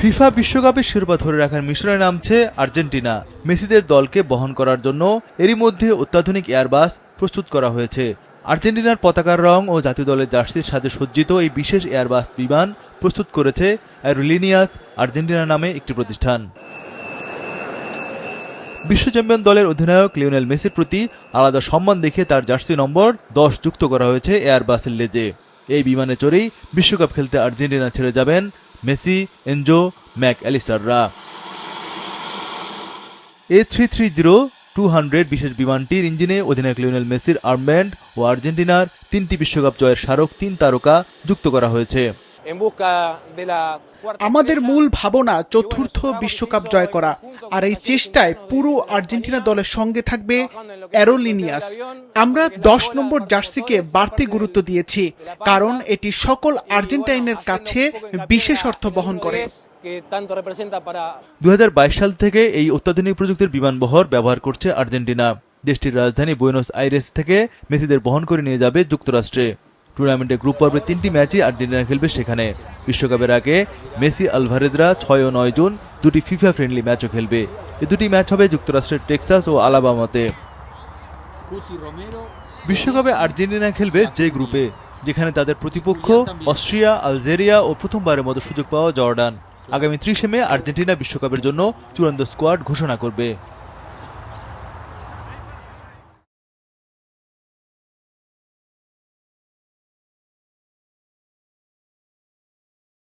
FIFA বিশ্বকাপের শিরোপা ধরে রাখার মিশনে নামছে আর্জেন্টিনা। মেসিদের দলকে বহন করার জন্য এরই মধ্যে অত্যাধুনিক এয়ারবাস প্রস্তুত করা হয়েছে। আর্জেন্টিনার পতাকার রং ও জাতীয় দলের জার্সির সাথে সজ্জিত এই বিশেষ এয়ারবাস বিমান প্রস্তুত করেছে অ্যারোলিনিয়াস আর্জেন্টিনা নামে একটি প্রতিষ্ঠান। বিশ্ব চ্যাম্পিয়ন দলের অধিনায়ক লিওনেল মেসির প্রতি আলাদা সম্মান দেখে তার জার্সি নম্বর 10 যুক্ত করা হয়েছে এয়ারবাসের লেজে। এই বিমানে চড়েই বিশ্বকাপ খেলতে আর্জেন্টিনা ছেড়ে যাবেন মেসি, এনজো, ম্যাক অ্যালিস্টাররা। A330-200 বিশেষ বিমানটির ইঞ্জিনে অধিনায়ক লিওনেল মেসির আর্মব্যান্ড ও আর্জেন্টিনার 3টি বিশ্বকাপ জয়ের স্মারক 3 তারকা যুক্ত করা হয়েছে। আমাদের মূল ভাবনা চতুর্থ বিশ্বকাপ জয় করা, আর এই চেষ্টায় পুরো আর্জেন্টিনা দলের সঙ্গে থাকবে অ্যারোলিনিয়াস। আমরা 10 নম্বর জার্সিকে বাড়তি গুরুত্ব দিয়েছি, কারণ এটি সকল আর্জেন্টাইনের কাছে বিশেষ অর্থ বহন করে। 2022 সাল থেকে এই অত্যাধুনিক প্রযুক্তির বিমানবহর ব্যবহার করছে আর্জেন্টিনা। দেশটির রাজধানী বুয়েনোস আইরেস থেকে মেসিদের বহন করে নিয়ে যাবে যুক্তরাষ্ট্রে। টুর্নামেন্টে গ্রুপ পর্বের 3টি ম্যাচই আর্জেন্টিনা খেলবে সেখানে। বিশ্বকাপের আগে মেসি, আলভারেজরা 6 ও 9 জুন 2টি ফিফা ফ্রেন্ডলি ম্যাচও খেলবে। এই 2টি ম্যাচ হবে যুক্তরাষ্ট্রের টেক্সাস ও আলাবামাতে। বিশ্বকাপে আর্জেন্টিনা খেলবে যে গ্রুপে, যেখানে তাদের প্রতিপক্ষ অস্ট্রিয়া, আলজেরিয়া ও প্রথমবারের মতো সুযোগ পাওয়া জর্ডান। আগামী 30 মে আর্জেন্টিনা বিশ্বকাপের জন্য চূড়ান্ত স্কোয়াড ঘোষণা করবে।